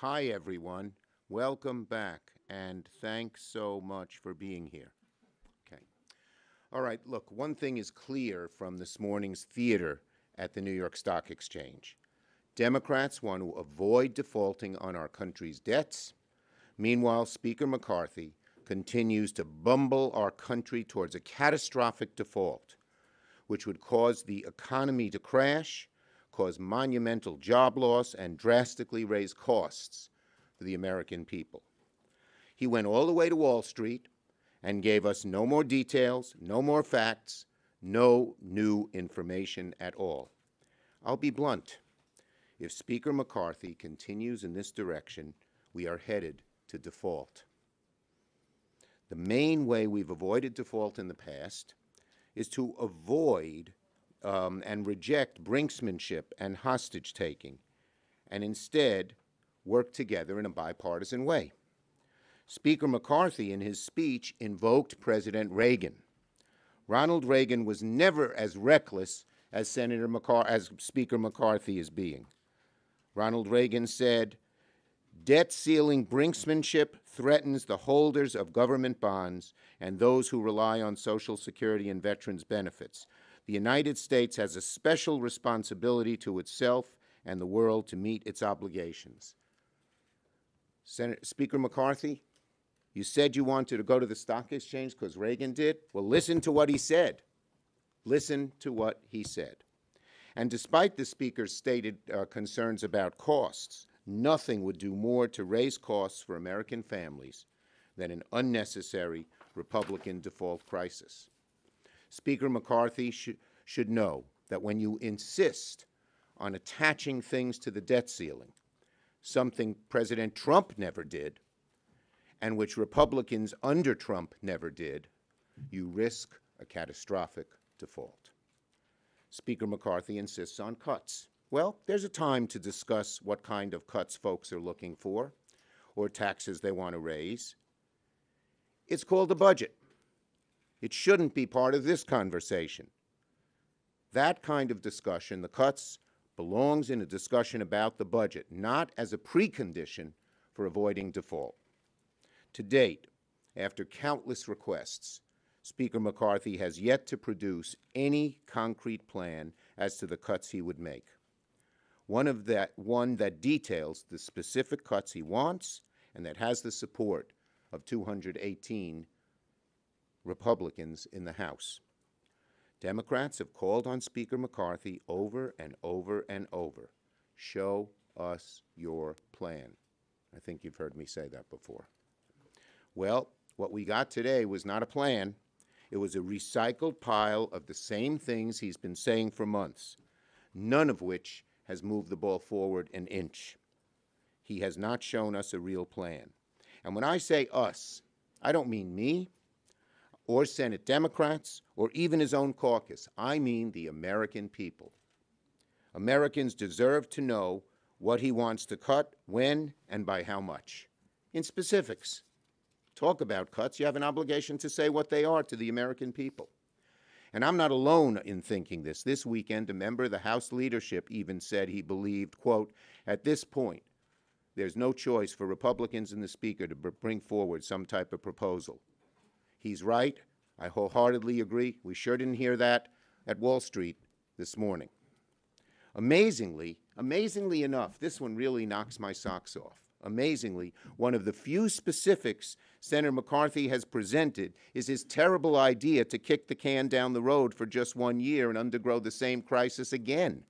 Hi, everyone. Welcome back, and thanks so much for being here. Okay. All right, look, one thing is clear from this morning's theater at the New York Stock Exchange. Democrats want to avoid defaulting on our country's debts. Meanwhile, Speaker McCarthy continues to bumble our country towards a catastrophic default, which would cause the economy to crash, cause monumental job loss, and drastically raise costs for the American people. He went all the way to Wall Street and gave us no more details, no more facts, no new information at all. I'll be blunt. If Speaker McCarthy continues in this direction, we are headed to default. The main way we've avoided default in the past is to avoid and reject brinksmanship and hostage-taking, and instead work together in a bipartisan way. Speaker McCarthy, in his speech, invoked President Reagan. Ronald Reagan was never as reckless as Speaker McCarthy is being. Ronald Reagan said, "Debt ceiling brinksmanship threatens the holders of government bonds and those who rely on Social Security and veterans' benefits. The United States has a special responsibility to itself and the world to meet its obligations." Speaker McCarthy, you said you wanted to go to the stock exchange because Reagan did? Well, listen to what he said. Listen to what he said. And despite the Speaker's stated concerns about costs, nothing would do more to raise costs for American families than an unnecessary Republican default crisis. Speaker McCarthy should know that when you insist on attaching things to the debt ceiling, something President Trump never did, and which Republicans under Trump never did, you risk a catastrophic default. Speaker McCarthy insists on cuts. Well, there's a time to discuss what kind of cuts folks are looking for or taxes they want to raise. It's called a budget. It shouldn't be part of this conversation. That kind of discussion, the cuts, belongs in a discussion about the budget, not as a precondition for avoiding default. To date, after countless requests, Speaker McCarthy has yet to produce any concrete plan as to the cuts he would make. One that details the specific cuts he wants and that has the support of 218 Republicans in the House. Democrats have called on Speaker McCarthy over and over and over. Show us your plan. I think you've heard me say that before. Well, what we got today was not a plan. It was a recycled pile of the same things he's been saying for months, none of which has moved the ball forward an inch. He has not shown us a real plan. And when I say us, I don't mean me or Senate Democrats or even his own caucus. I mean the American people. Americans deserve to know what he wants to cut, when, and by how much. In specifics. Talk about cuts, you have an obligation to say what they are to the American people. And I'm not alone in thinking this. This weekend, a member of the House leadership even said he believed, quote, "At this point, there's no choice for Republicans and the Speaker to bring forward some type of proposal." He's right. I wholeheartedly agree. We sure didn't hear that at Wall Street this morning. Amazingly enough, this one really knocks my socks off. Amazingly, one of the few specifics Senator McCarthy has presented is his terrible idea to kick the can down the road for just 1 year and undergo the same crisis again.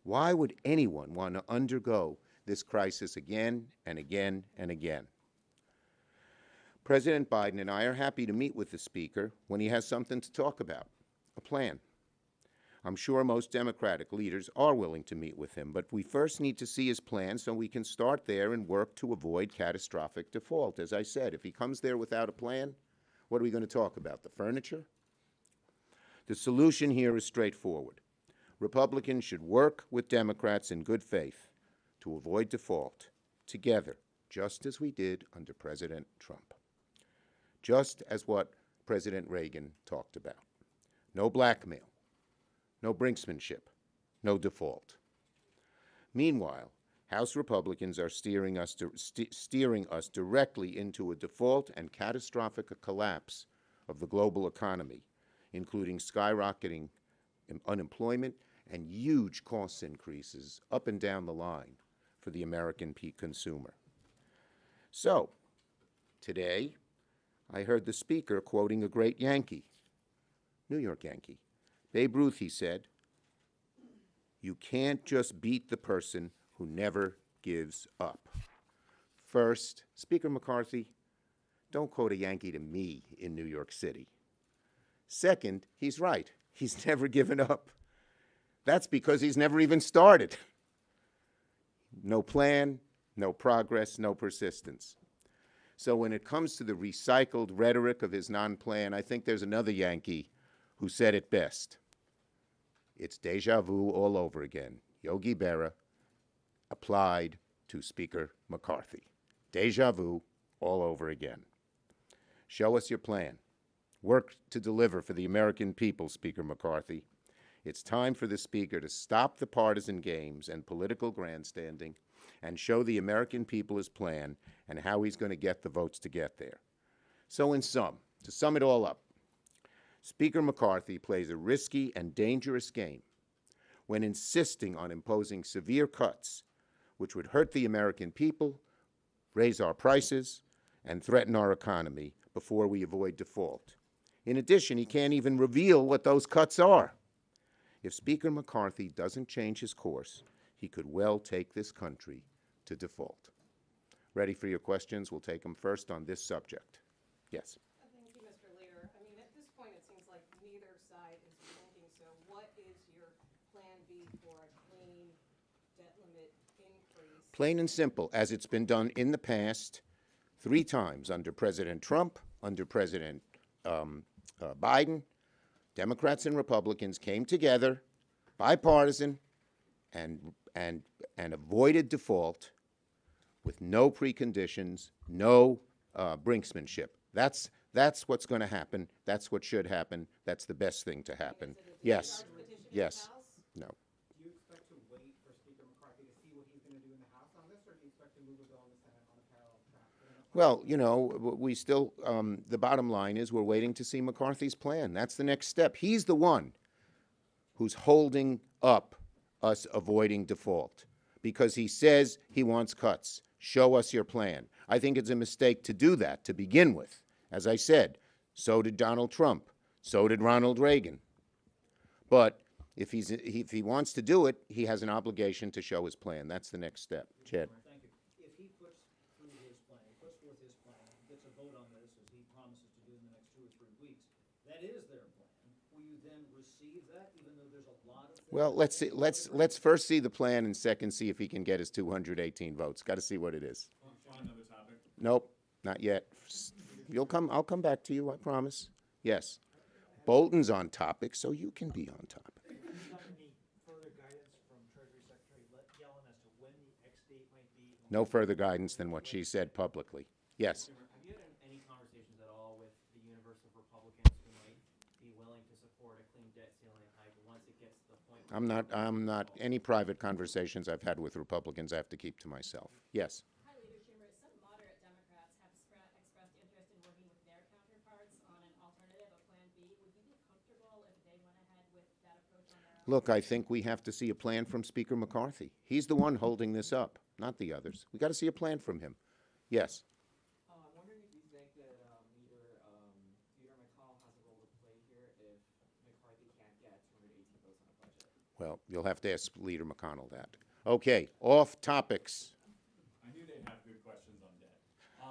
Why would anyone want to undergo this crisis again and again and again? President Biden and I are happy to meet with the Speaker when he has something to talk about, a plan. I'm sure most Democratic leaders are willing to meet with him, but we first need to see his plan so we can start there and work to avoid catastrophic default. As I said, if he comes there without a plan, what are we going to talk about? The furniture? The solution here is straightforward. Republicans should work with Democrats in good faith to avoid default together, just as we did under President Trump. Just as what President Reagan talked about. No blackmail. No brinksmanship, no default. Meanwhile, House Republicans are steering us directly into a default and catastrophic collapse of the global economy, including skyrocketing unemployment and huge cost increases up and down the line for the American consumer. So, today, I heard the speaker quoting a great Yankee, New York Yankee. Babe Ruth, he said, "You can't just beat the person who never gives up." First, Speaker McCarthy, don't quote a Yankee to me in New York City. Second, he's right. He's never given up. That's because he's never even started. No plan, no progress, no persistence. So when it comes to the recycled rhetoric of his non-plan, I think there's another Yankee who said it best. It's deja vu all over again. Yogi Berra applied to Speaker McCarthy. Deja vu all over again. Show us your plan. Work to deliver for the American people, Speaker McCarthy. It's time for the Speaker to stop the partisan games and political grandstanding and show the American people his plan and how he's going to get the votes to get there. So in sum, to sum it all up, Speaker McCarthy plays a risky and dangerous game when insisting on imposing severe cuts which would hurt the American people, raise our prices, and threaten our economy before we avoid default. In addition, he can't even reveal what those cuts are. If Speaker McCarthy doesn't change his course, he could well take this country to default. Ready for your questions? We'll take them first on this subject. Yes. Thank you, Mr. Leader. I mean, at this point, it seems like neither side is thinking. So what is your plan B for a clean debt limit increase? Plain and simple, as it's been done in the past 3 times under President Trump, under President Biden. Democrats and Republicans came together, bipartisan, and avoided default with no preconditions, no brinksmanship. That's what's going to happen. That's what should happen. That's the best thing to happen. Yes. Yes. No. Do you expect to wait for Speaker McCarthy to see what he's going to do in the House on this, or do you expect to move a bill in the Senate on a parallel track? Well, you know, we still, the bottom line is we're waiting to see McCarthy's plan. That's the next step. He's the one who's holding up us avoiding default because he says he wants cuts. Show us your plan. I think it's a mistake to do that to begin with. As I said, so did Donald Trump. So did Ronald Reagan. But if he wants to do it, he has an obligation to show his plan. That's the next step. Chad. Thank you. If he puts through his plan, he puts forth his plan, gets a vote on this, as he promises to do in the next 2 or 3 weeks, that is their plan. Will you then receive that, even though there's a lot of things? Well, let's see. Let's first see the plan, and second see if he can get his 218 votes. Got to see what it is. On another topic. Nope, not yet. I'll come back to you. I promise. Yes. Bolton's on topic, so you can be on topic. Have you gotten any further guidance from Treasury Secretary Yellen as to when the X date might be? No further guidance than what she said publicly. Yes. Have you had any conversations at all with the universe of Republicans who might be willing to support a clean debt ceiling hike once it gets to the point? I'm not. Any private conversations I've had with Republicans, I have to keep to myself. Yes. Hi, Leader Schumer. Some moderate Democrats have expressed interest in working with their counterparts on an alternative, a Plan B. Would you be comfortable if they went ahead with that approach on their own? Look, I think we have to see a plan from Speaker McCarthy. He's the one holding this up, not the others. We got to see a plan from him. Yes. I'm wondering if you think that Leader McConnell has a role to play here if McCarthy can't get 218 votes on a budget. Well, you'll have to ask Leader McConnell that. Okay, off topics. I knew they'd have good questions on debt.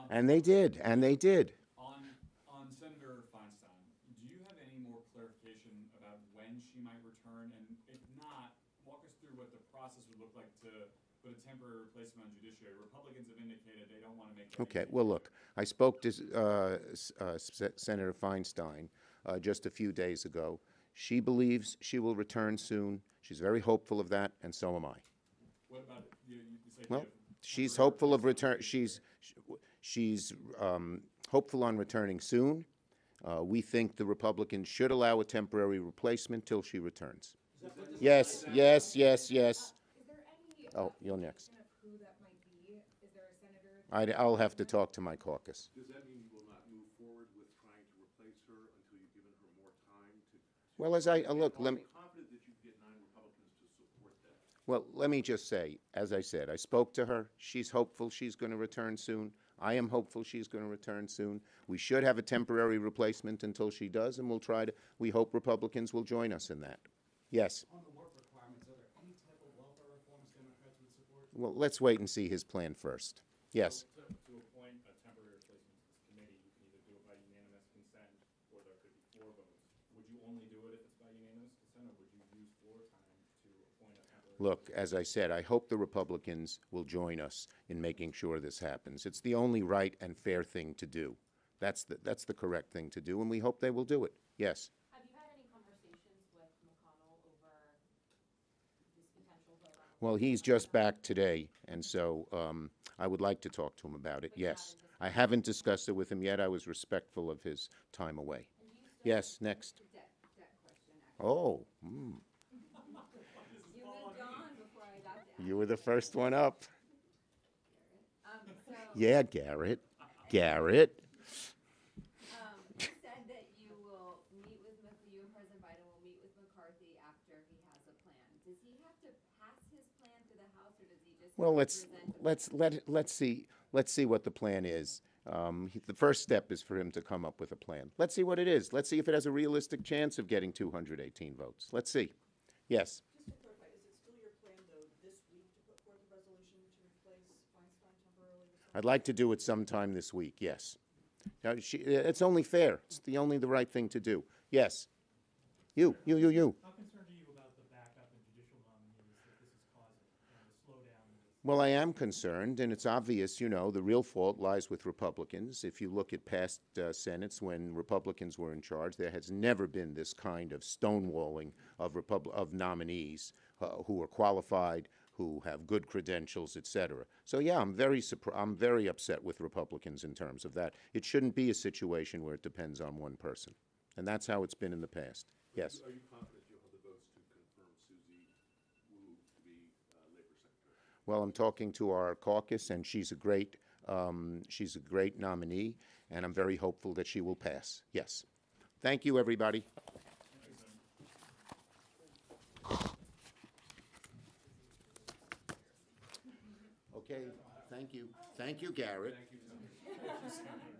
And they did, and they did. On Senator Feinstein, do you have any more clarification about when she might return? And if not, walk us through what the process would look like to put a temporary replacement on judiciary. Republicans have indicated they don't want to make that. Okay, well, look, I spoke to Senator Feinstein just a few days ago. She believes she will return soon. She's very hopeful of that, and so am I. What about you say Well, you have she's temporary hopeful of replacement? She's hopeful on returning soon. We think the Republicans should allow a temporary replacement till she returns. Yes, yes, yes, yes. Is there any Oh, you're next. of who Senator? I'll have to talk to my caucus. Does that mean you will not move forward with trying to replace her until you've given her more time to? Well, as I look, Are you confident that you can get 9 Republicans to support that? well, let me just say, as I said, I spoke to her. She's hopeful she's going to return soon. I am hopeful she's going to return soon. We should have a temporary replacement until she does, and we hope Republicans will join us in that. Yes. On the work requirements, are there any type of welfare reforms Democrats would support? Well, let's wait and see his plan first. Yes. So to appoint a temporary replacement to this committee, you can either do it by unanimous consent, or there could be 4 votes. Would you only do it if it's by unanimous consent, or would you use floor time to appoint a temporary? Look, as I said, I hope the Republicans will join us in making sure this happens. It's the only right and fair thing to do. That's the correct thing to do, and we hope they will do it. Yes. Have you had any conversations with McConnell over this potential vote on? Well, he's just back today, and so I would like to talk to him about it. Yes. I haven't discussed it with him yet. I was respectful of his time away. Yes, next. Debt question, actually. Oh, You moved on before I got to you were the first one up. So, Yeah, Garrett. Garrett. you said that you and President Biden will meet with McCarthy after he has a plan. Does he have to pass his plan to the House, or does he just? Well, have to present a plan? let's see what the plan is. The first step is for him to come up with a plan. Let's see what it is. Let's see if it has a realistic chance of getting 218 votes. Let's see. Yes. Just to clarify, is it still your plan, though, this week to put forth a resolution to replace Feinstein temporarily with someone? I'd like to do it sometime this week, yes. Now, it's only fair. It's only the right thing to do. Yes. You. How concerned are you about the backup in judicial nominees that this is causing, and the slowdown in this? Well, I am concerned, and it's obvious, the real fault lies with Republicans. If you look at past Senates when Republicans were in charge, there has never been this kind of stonewalling of nominees who are qualified, who have good credentials, et cetera. So, yeah, I'm very upset with Republicans in terms of that. It shouldn't be a situation where it depends on one person, and that's how it's been in the past. Yes. Are you confident you'll have the votes to confirm Susie Wu to be Labor Secretary? Well, I'm talking to our caucus, and she's a great nominee, and I'm very hopeful that she will pass. Yes. Thank you, everybody. Okay. Thank you. Thank you, Garrett. Thank you.